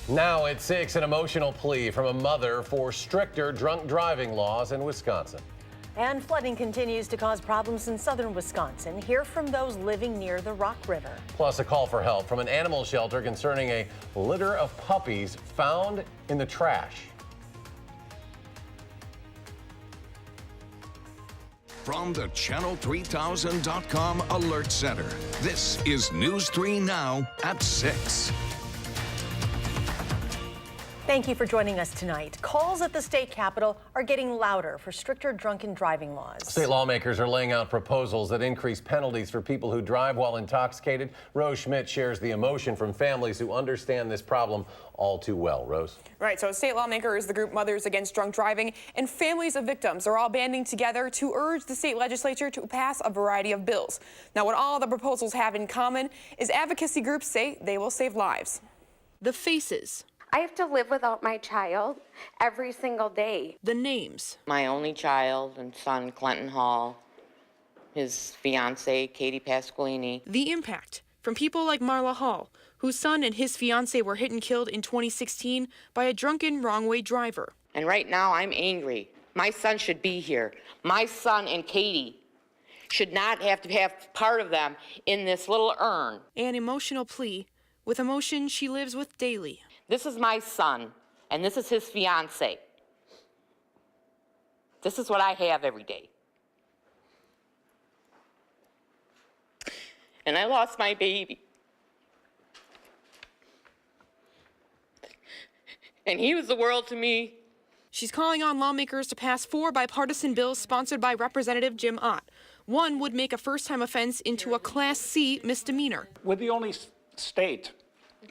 Now at 6, an emotional plea from a mother for stricter drunk driving laws in Wisconsin. And flooding continues to cause problems in southern Wisconsin. Hear from those living near the Rock River. Plus, a call for help from an animal shelter concerning a litter of puppies found in the trash. From the Channel3000.com Alert Center, this is News 3 Now at 6. Thank you for joining us tonight. Calls at the state capitol are getting louder for stricter drunken driving laws. State lawmakers are laying out proposals that increase penalties for people who drive while intoxicated. Rose Schmidt shares the emotion from families who understand this problem all too well. Rose. Right, so state lawmakers, the group Mothers Against Drunk Driving, and families of victims are all banding together to urge the state legislature to pass a variety of bills. Now, what all the proposals have in common is advocacy groups say they will save lives. The faces. I have to live without my child every single day. The names. My only child and son, Clinton Hall, his fiancee, Katie Pasqualini. The impact from people like Marla Hall, whose son and his fiancee were hit and killed in 2016 by a drunken wrong-way driver. And right now I'm angry. My son should be here. My son and Katie should not have to have part of them in this little urn. An emotional plea with emotion she lives with daily. This is my son, and this is his fiancée. This is what I have every day. And I lost my baby. And he was the world to me. She's calling on lawmakers to pass 4 bipartisan bills sponsored by Representative Jim Ott. One would make a first-time offense into a Class C misdemeanor. We're the only state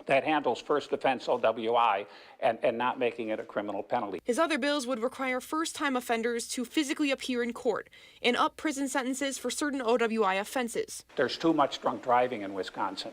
that handles first offense OWI and not making it a criminal penalty. His other bills would require first-time offenders to physically appear in court and up prison sentences for certain OWI offenses. There's too much drunk driving in Wisconsin.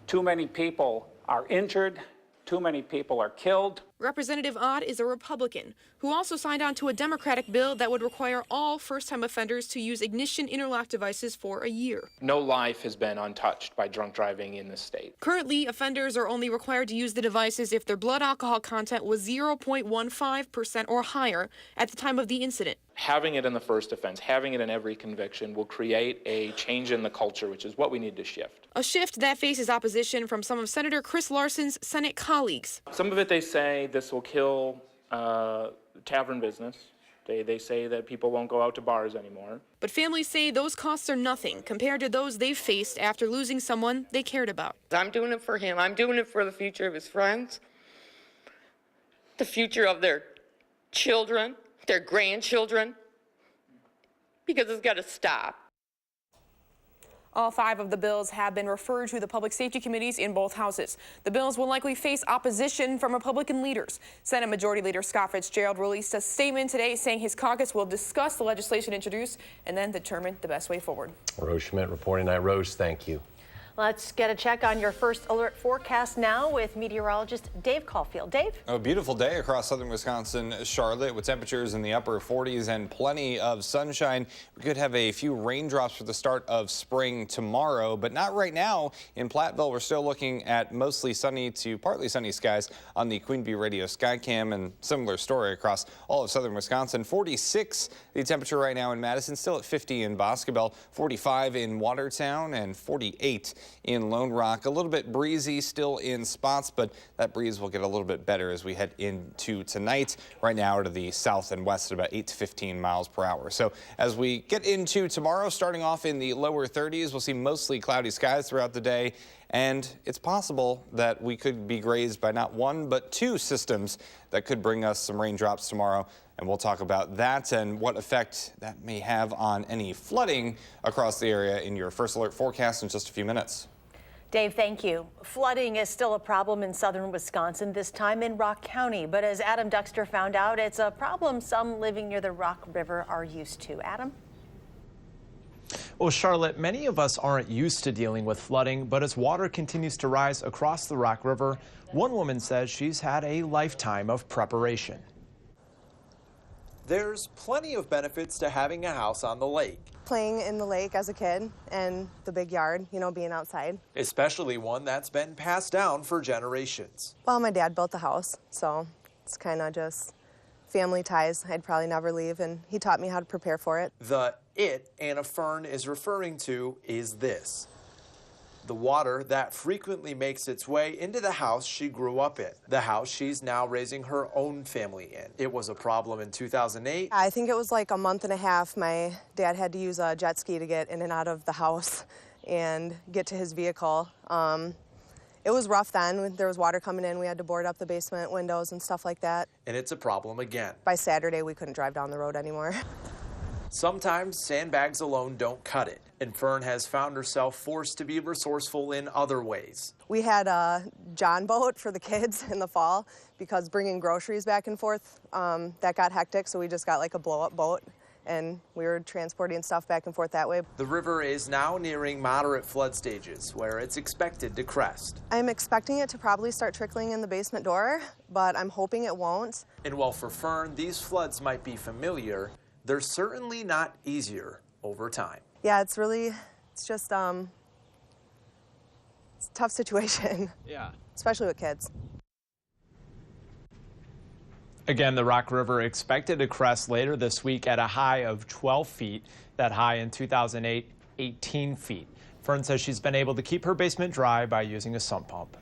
Too many people are injured. Too many people are killed. Representative Ott is a Republican who also signed on to a Democratic bill that would require all first-time offenders to use ignition interlock devices for a year. No life has been untouched by drunk driving in this state. Currently, offenders are only required to use the devices if their blood alcohol content was 0.15% or higher at the time of the incident. Having it in the first offense, having it in every conviction will create a change in the culture, which is what we need to shift. A shift that faces opposition from some of Senator Chris Larson's Senate colleagues. Some of it they say this will kill tavern business. They say that people won't go out to bars anymore. But families say those costs are nothing compared to those they've faced after losing someone they cared about. I'm doing it for him. I'm doing it for the future of his friends, the future of their children, their grandchildren, because it's got to stop. All 5 of the bills have been referred to the public safety committees in both houses. The bills will likely face opposition from Republican leaders. Senate Majority Leader Scott Fitzgerald released a statement today saying his caucus will discuss the legislation introduced and then determine the best way forward. Rose Schmidt reporting tonight. Rose, thank you. Let's get a check on your first alert forecast now with meteorologist Dave Caulfield. Dave? A beautiful day across southern Wisconsin, Charlotte, with temperatures in the upper 40s and plenty of sunshine. We could have a few raindrops for the start of spring tomorrow, but not right now. In Platteville, we're still looking at mostly sunny to partly sunny skies on the Queen Bee Radio Skycam, and similar story across all of southern Wisconsin. 46 the temperature right now in Madison, still at 50 in Boscobel, 45 in Watertown, and 48 in Lone Rock. A little bit breezy still in spots, but that breeze will get a little bit better as we head into tonight. Right now to the south and west at about 8 to 15 miles per hour. So as we get into tomorrow, starting off in the lower 30s, we'll see mostly cloudy skies throughout the day. And it's possible that we could be grazed by not 1 but 2 systems that could bring us some raindrops tomorrow. And we'll talk about that and what effect that may have on any flooding across the area in your first alert forecast in just a few minutes. Dave, thank you. Flooding is still a problem in southern Wisconsin, this time in Rock County. But as Adam Duxter found out, it's a problem some living near the Rock River are used to. Adam? Well, Charlotte, many of us aren't used to dealing with flooding, but as water continues to rise across the Rock River, one woman says she's had a lifetime of preparation. There's plenty of benefits to having a house on the lake. Playing in the lake as a kid and the big yard, you know, being outside. Especially one that's been passed down for generations. Well, my dad built the house, so it's kind of just family ties. I'd probably never leave, and he taught me how to prepare for it. The "it" Anna Fern is referring to is this: the water that frequently makes its way into the house she grew up in, the house she's now raising her own family in. It was a problem in 2008. I think it was like a month and a half. My dad had to use a jet ski to get in and out of the house and get to his vehicle. It was rough then. There was water coming in. We had to board up the basement windows and stuff like that. And it's a problem again. By Saturday, we couldn't drive down the road anymore. Sometimes sandbags alone don't cut it, and Fern has found herself forced to be resourceful in other ways. We had a John boat for the kids in the fall because bringing groceries back and forth, that got hectic, so we just got like a blow-up boat, and we were transporting stuff back and forth that way. The river is now nearing moderate flood stages, where it's expected to crest. I'm expecting it to probably start trickling in the basement door, but I'm hoping it won't. And while for Fern, these floods might be familiar, they're certainly not easier over time. Yeah, it's just, it's a tough situation. Yeah. Especially with kids. Again, the Rock River expected to crest later this week at a high of 12 feet. That high in 2008, 18 feet. Fern says she's been able to keep her basement dry by using a sump pump.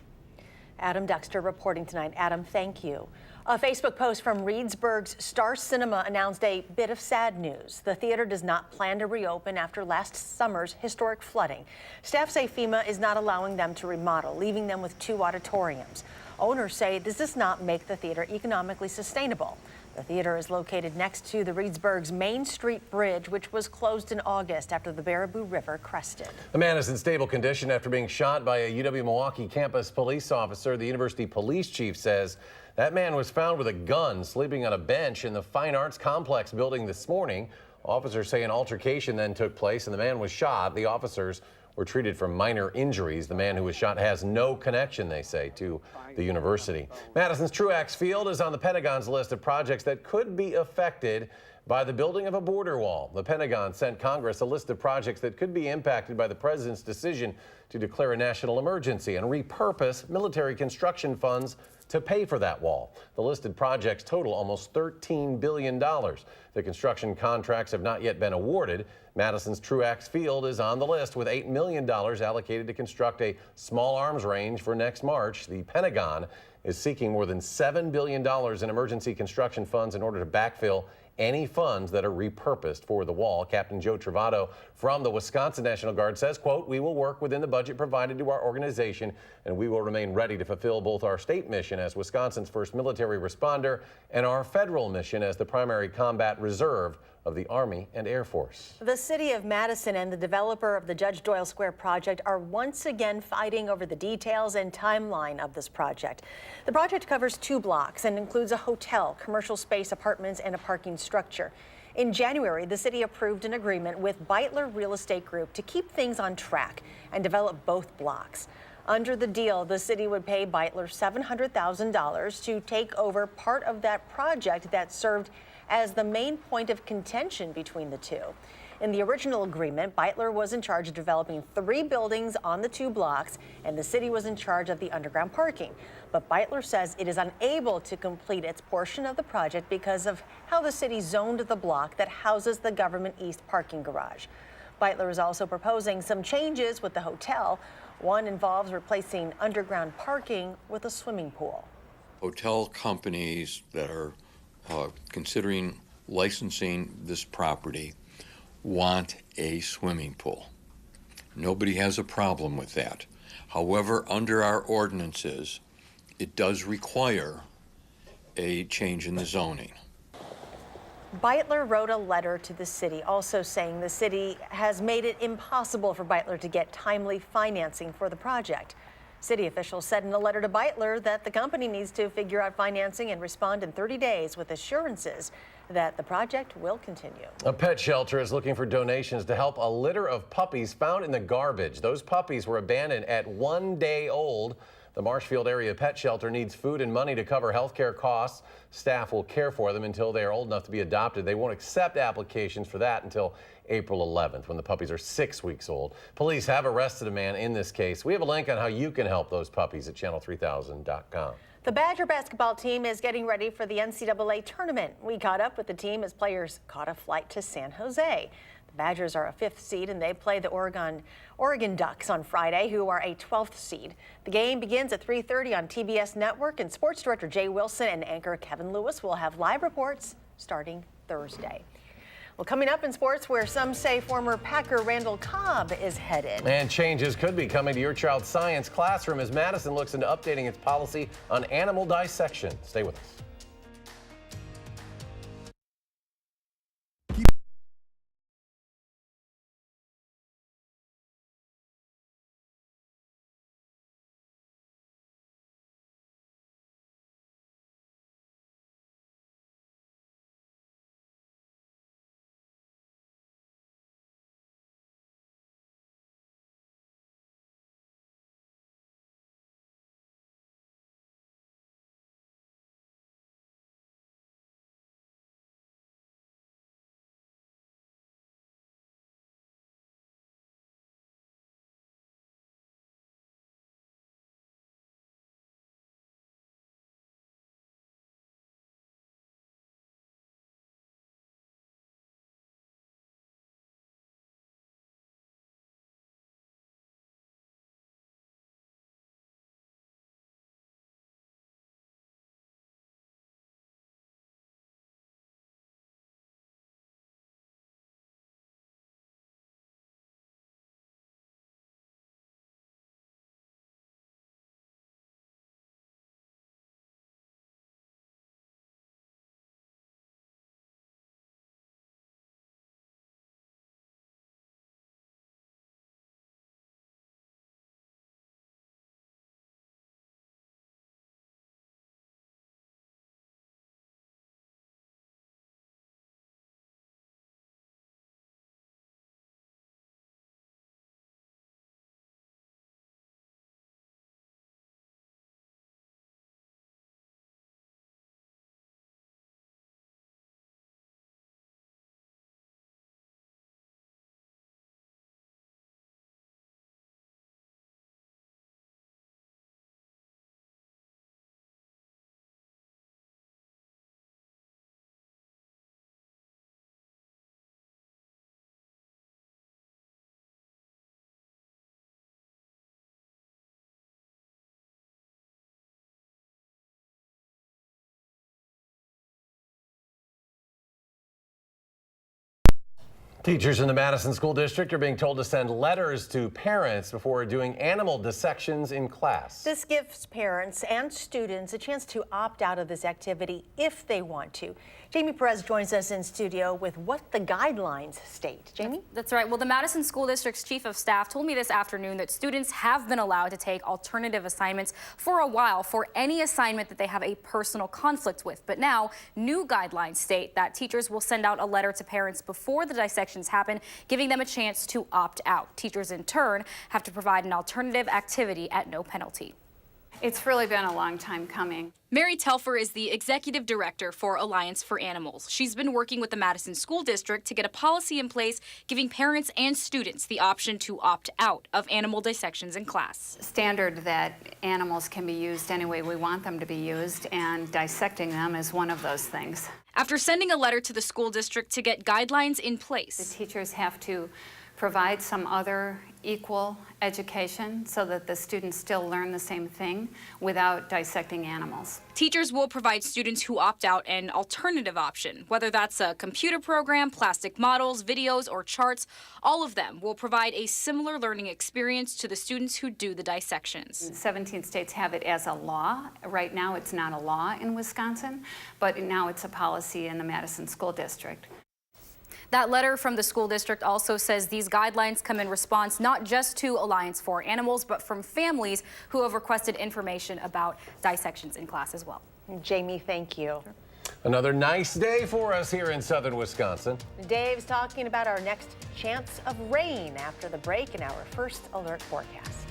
Adam Dexter reporting tonight. Adam, thank you. A Facebook post from Reedsburg's Star Cinema announced a bit of sad news. The theater does not plan to reopen after last summer's historic flooding. Staff say FEMA is not allowing them to remodel, leaving them with 2 auditoriums. Owners say this does not make the theater economically sustainable. The theater is located next to the Reedsburg's Main Street Bridge, which was closed in August after the Baraboo River crested. A man is in stable condition after being shot by a UW-Milwaukee campus police officer. The university police chief says that man was found with a gun sleeping on a bench in the Fine Arts Complex building this morning. Officers say an altercation then took place and the man was shot. The officers were treated for minor injuries. The man who was shot has no connection, they say, to the university. Madison's Truax Field is on the Pentagon's list of projects that could be affected by the building of a border wall. The Pentagon sent Congress a list of projects that could be impacted by the president's decision to declare a national emergency and repurpose military construction funds to pay for that wall. The listed projects total almost $13 billion. The construction contracts have not yet been awarded. Madison's Truax Field is on the list with $8 million allocated to construct a small arms range for next March. The Pentagon is seeking more than $7 billion in emergency construction funds in order to backfill any funds that are repurposed for the wall. Captain Joe Travato from the Wisconsin National Guard says, quote, "We will work within the budget provided to our organization, and we will remain ready to fulfill both our state mission as Wisconsin's first military responder and our federal mission as the primary combat reserve of the Army and Air Force." The city of Madison and the developer of the Judge Doyle Square project are once again fighting over the details and timeline of this project. The project covers 2 blocks and includes a hotel, commercial space, apartments, and a parking structure. In January, the city approved an agreement with Beitler Real Estate Group to keep things on track and develop both blocks. Under the deal, the city would pay Beitler $700,000 to take over part of that project that served as the main point of contention between the two. In the original agreement, Beitler was in charge of developing 3 buildings on the 2 blocks, and the city was in charge of the underground parking. But Beitler says it is unable to complete its portion of the project because of how the city zoned the block that houses the Government East parking garage. Beitler is also proposing some changes with the hotel. One involves replacing underground parking with a swimming pool. Hotel companies that are considering licensing this property want a swimming pool. Nobody has a problem with that. However, under our ordinances, it does require a change in the zoning. Beitler wrote a letter to the city also saying the city has made it impossible for Beitler to get timely financing for the project. City officials said in a letter to Beitler that the company needs to figure out financing and respond in 30 days with assurances that the project will continue. A pet shelter is looking for donations to help a litter of puppies found in the garbage. Those puppies were abandoned at 1 day old The Marshfield Area Pet Shelter needs food and money to cover health care costs. Staff will care for them until they are old enough to be adopted. They won't accept applications for that until April 11th, when the puppies are 6 weeks old. Police have arrested a man in this case. We have a link on how you can help those puppies at channel3000.com. The Badger basketball team is getting ready for the NCAA tournament. We caught up with the team as players caught a flight to San Jose. The Badgers are a 5th seed, and they play the Oregon Ducks on Friday, who are a 12th seed. The game begins at 3:30 on TBS Network, and sports director Jay Wilson and anchor Kevin Lewis will have live reports starting Thursday. Well, coming up in sports, where some say former Packer Randall Cobb is headed. And changes could be coming to your child's science classroom as Madison looks into updating its policy on animal dissection. Stay with us. Teachers in the Madison School District are being told to send letters to parents before doing animal dissections in class. This gives parents and students a chance to opt out of this activity if they want to. Jamie Perez joins us in studio with what the guidelines state. Jamie? That's right. Well, the Madison School District's chief of staff told me this afternoon that students have been allowed to take alternative assignments for a while for any assignment that they have a personal conflict with. But now, new guidelines state that teachers will send out a letter to parents before the dissections happen, giving them a chance to opt out. Teachers, in turn, have to provide an alternative activity at no penalty. It's really been a long time coming. Mary Telfer is the executive director for Alliance for Animals. She's been working with the Madison School District to get a policy in place giving parents and students the option to opt out of animal dissections in class. Standard that animals can be used any way we want them to be used, and dissecting them is one of those things. After sending a letter to the school district to get guidelines in place, the teachers have to provide some other equal education so that the students still learn the same thing without dissecting animals. Teachers will provide students who opt out an alternative option, whether that's a computer program, plastic models, videos, or charts. All of them will provide a similar learning experience to the students who do the dissections. 17 states have it as a law. Right now it's not a law in Wisconsin, but now it's a policy in the Madison School District. That letter from the school district also says these guidelines come in response not just to Alliance for Animals, but from families who have requested information about dissections in class as well. Jamie, thank you. Another nice day for us here in southern Wisconsin. Dave's talking about our next chance of rain after the break in our first alert forecast.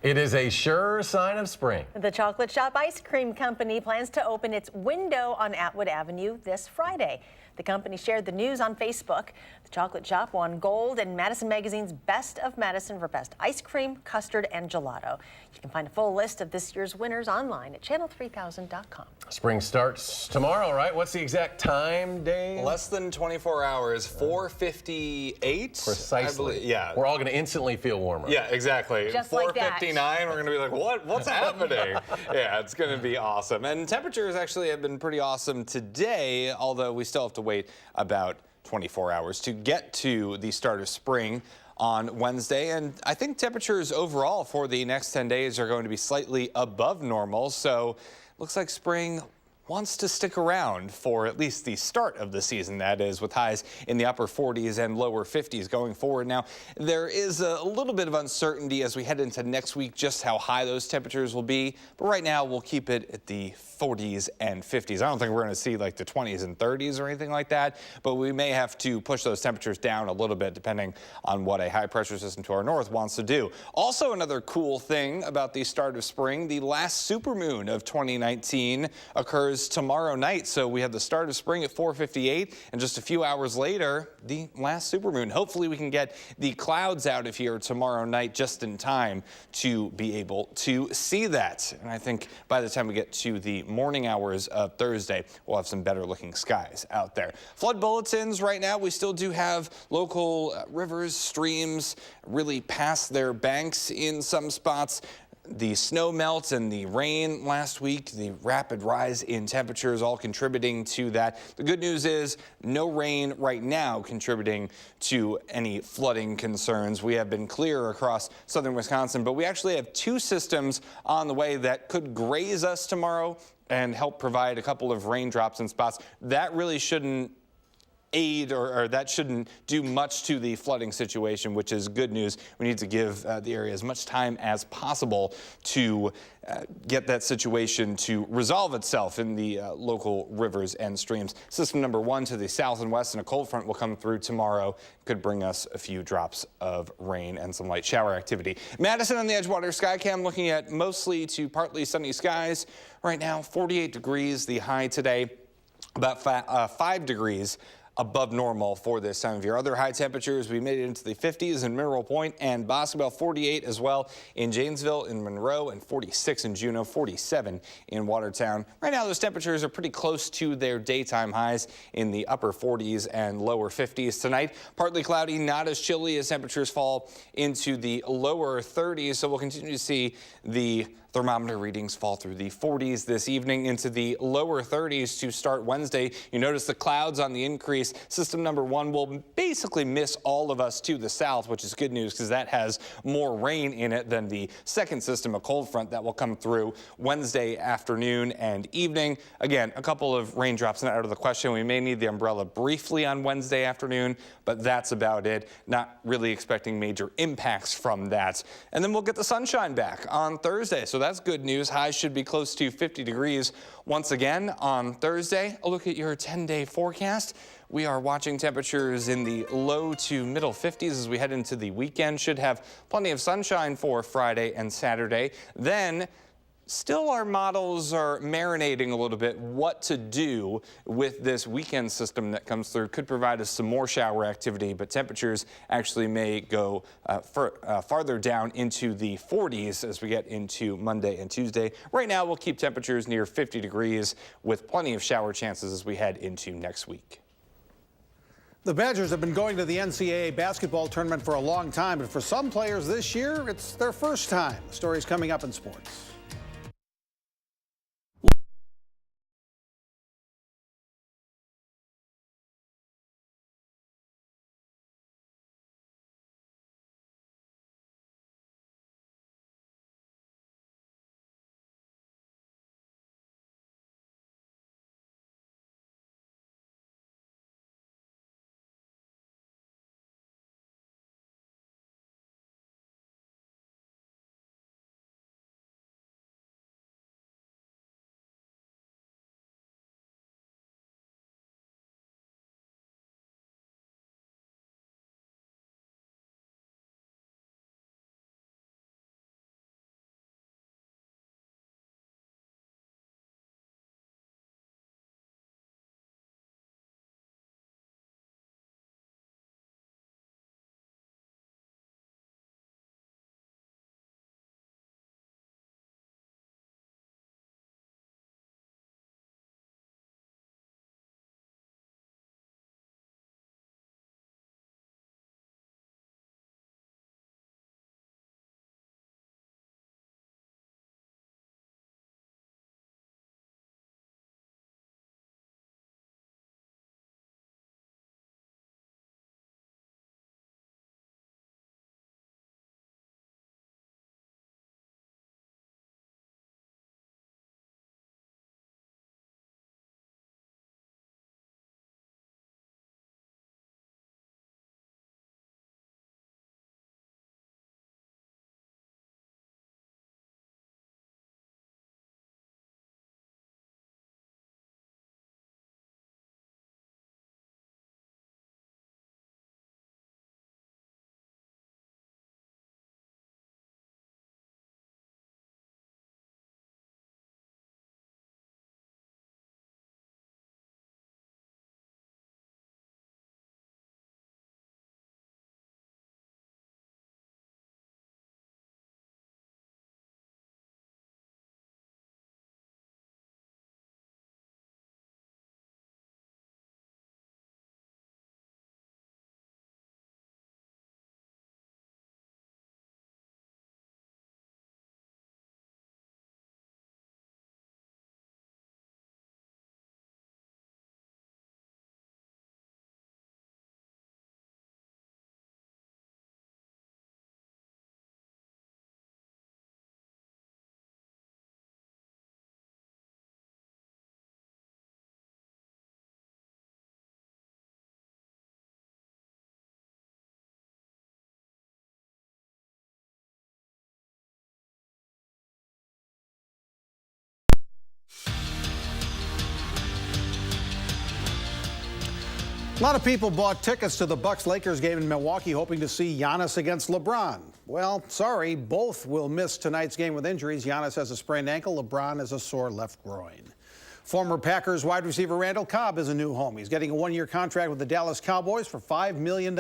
It is a sure sign of spring. The Chocolate Shop Ice Cream Company plans to open its window on Atwood Avenue this Friday. The company shared the news on Facebook. The Chocolate Shop won gold in Madison Magazine's Best of Madison for best ice cream, custard, and gelato. You can find a full list of this year's winners online at channel3000.com. Spring starts tomorrow, right? What's the exact time, Dave? Less than 24 hours, 4:58. Precisely. Yeah. We're all going to instantly feel warmer. Yeah, exactly. Just like that. 4:59, we're going to be like, what's happening? Yeah, it's going to be awesome. And temperatures actually have been pretty awesome today, although we still have to wait about 24 hours to get to the start of spring on Wednesday. And I think temperatures overall for the next 10 days are going to be slightly above normal. So looks like spring wants to stick around for at least the start of the season, that is, with highs in the upper 40s and lower 50s going forward. Now, there is a little bit of uncertainty as we head into next week just how high those temperatures will be, but right now we'll keep it at the 40s and 50s. I don't think we're going to see like the 20s and 30s or anything like that, but we may have to push those temperatures down a little bit depending on what a high pressure system to our north wants to do. Also, another cool thing about the start of spring, the last supermoon of 2019 occurs tomorrow night. So we have the start of spring at 4:58, and just a few hours later, the last supermoon. Hopefully we can get the clouds out of here tomorrow night just in time to be able to see that. And I think by the time we get to the morning hours of Thursday, we'll have some better looking skies out there. Flood bulletins right now, we still do have local rivers, streams really past their banks in some spots. The snow melt and the rain last week, the rapid rise in temperatures all contributing to that. The good news is no rain right now contributing to any flooding concerns. We have been clear across southern Wisconsin, but we actually have two systems on the way that could graze us tomorrow and help provide a couple of raindrops in spots. That really shouldn't aid or that shouldn't do much to the flooding situation, which is good news. We need to give the area as much time as possible to get that situation to resolve itself in the local rivers and streams. System number 1 to the south and west, and a cold front will come through tomorrow. Could bring us a few drops of rain and some light shower activity. Madison on the Edgewater Skycam looking at mostly to partly sunny skies. Right now, 48 degrees, the high today, about 5 degrees above normal for this time of year. Other high temperatures, we made it into the 50s in Mineral Point and Boscobel, 48 as well in Janesville, in Monroe, and 46 in Juneau, 47 in Watertown. Right now, those temperatures are pretty close to their daytime highs in the upper 40s and lower 50s tonight. Partly cloudy, not as chilly as temperatures fall into the lower 30s, so we'll continue to see the thermometer readings fall through the 40s this evening into the lower 30s to start Wednesday. You notice the clouds on the increase. System number 1 will basically miss all of us to the south, which is good news because that has more rain in it than the second system, a cold front that will come through Wednesday afternoon and evening. Again, a couple of raindrops not out of the question. We may need the umbrella briefly on Wednesday afternoon, but that's about it. Not really expecting major impacts from that. And then we'll get the sunshine back on Thursday. So that's good news. Highs should be close to 50 degrees once again on Thursday. A look at your 10-day forecast. We are watching temperatures in the low to middle 50s as we head into the weekend. Should have plenty of sunshine for Friday and Saturday. Then still our models are marinating a little bit what to do with this weekend system that comes through. Could provide us some more shower activity, but temperatures actually may go farther down into the 40s as we get into Monday and Tuesday. Right now, we'll keep temperatures near 50 degrees with plenty of shower chances as we head into next week. The Badgers have been going to the NCAA basketball tournament for a long time, but for some players this year, it's their first time. The story's coming up in sports. A lot of people bought tickets to the Bucks-Lakers game in Milwaukee hoping to see Giannis against LeBron. Well, sorry, both will miss tonight's game with injuries. Giannis has a sprained ankle, LeBron has a sore left groin. Former Packers wide receiver Randall Cobb is a new home. He's getting a one-year contract with the Dallas Cowboys for $5 million.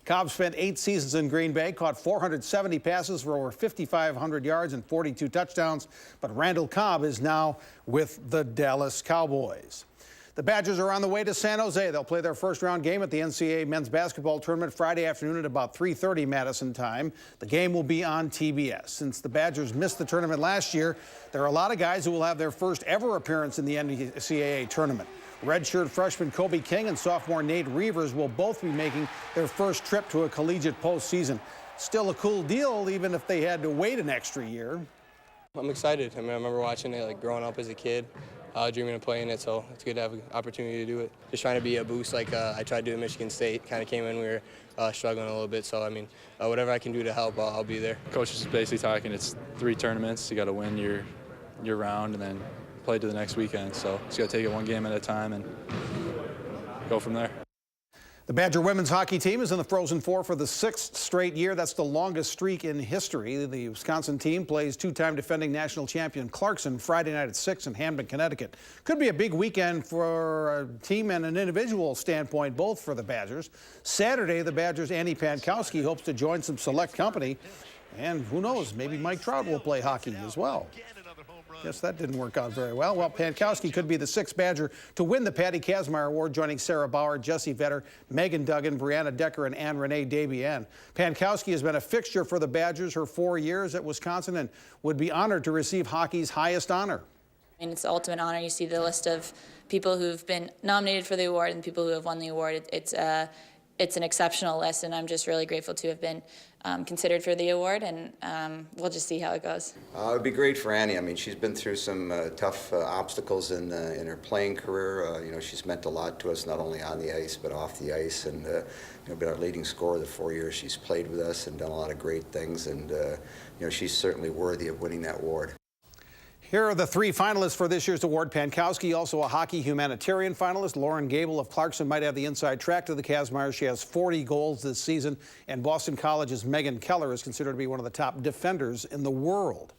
Cobb spent 8 seasons in Green Bay, caught 470 passes for over 5,500 yards and 42 touchdowns. But Randall Cobb is now with the Dallas Cowboys. The Badgers are on the way to San Jose. They'll play their first-round game at the NCAA men's basketball tournament Friday afternoon at about 3:30 Madison time. The game will be on TBS. Since the Badgers missed the tournament last year, there are a lot of guys who will have their first ever appearance in the NCAA tournament. Redshirt freshman Kobe King and sophomore Nate Reavers will both be making their first trip to a collegiate postseason. Still a cool deal, even if they had to wait an extra year. I'm excited. I remember watching it growing up as a kid. Dreaming of playing it, so it's good to have an opportunity to do it. Just trying to be a boost like I tried to do at Michigan State. Kind of came in, we were struggling a little bit, so I mean, whatever I can do to help, I'll be there. Coach is basically talking, it's 3 tournaments. You got to win your round and then play to the next weekend. So just got to take it one game at a time and go from there. The Badger women's hockey team is in the Frozen Four for the 6th straight year. That's the longest streak in history. The Wisconsin team plays 2-time defending national champion Clarkson Friday night at 6 in Hamden, Connecticut. Could be a big weekend for a team and an individual standpoint, both for the Badgers. Saturday, the Badgers' Annie Pankowski hopes to join some select company. And who knows, maybe Mike Trout will play hockey as well. Guess that didn't work out very well. Well, Pankowski could be the 6th Badger to win the Patty Kazmaier Award, joining Sarah Bauer, Jessie Vetter, Megan Duggan, Brianna Decker, and Anne-Renee Debian. Pankowski has been a fixture for the Badgers her 4 years at Wisconsin and would be honored to receive hockey's highest honor. And it's the ultimate honor. You see the list of people who've been nominated for the award and people who have won the award. It's an exceptional list, and I'm just really grateful to have been considered for the award, and we'll just see how it goes. It would be great for Annie. I mean, she's been through some tough obstacles in her playing career. You know, she's meant a lot to us, not only on the ice, but off the ice, and you know, been our leading scorer the 4 years she's played with us and done a lot of great things, and you know, she's certainly worthy of winning that award. Here are the 3 finalists for this year's award. Pankowski, also a hockey humanitarian finalist. Lauren Gable of Clarkson might have the inside track to the Kazmaier. She has 40 goals this season. And Boston College's Megan Keller is considered to be one of the top defenders in the world.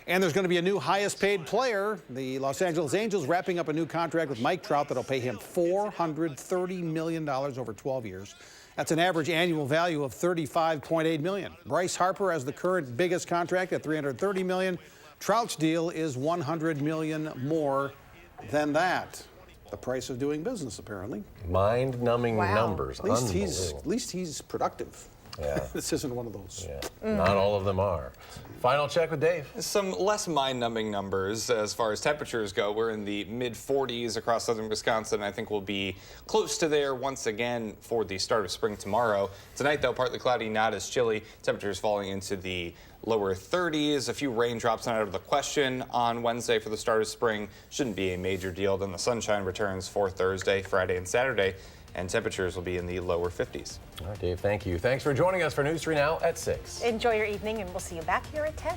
And there's going to be a new highest paid player. The Los Angeles Angels wrapping up a new contract with Mike Trout that'll pay him $430 million over 12 years. That's an average annual value of $35.8 million. Bryce Harper has the current biggest contract at $330 million. Trout's deal is $100 million more than that. The price of doing business, apparently. Mind-numbing numbers. At least he's productive. Yeah. This isn't one of those. Yeah. Not all of them are. Final check with Dave. Some less mind-numbing numbers as far as temperatures go. We're in the mid-40s across southern Wisconsin. I think we'll be close to there once again for the start of spring tomorrow. Tonight, though, partly cloudy, not as chilly. Temperatures falling into the lower 30s. A few raindrops not out of the question on Wednesday for the start of spring. Shouldn't be a major deal. Then the sunshine returns for Thursday, Friday, and Saturday. And temperatures will be in the lower 50s. All right, Dave, thank you. Thanks for joining us for News 3 Now at 6. Enjoy your evening, and we'll see you back here at 10.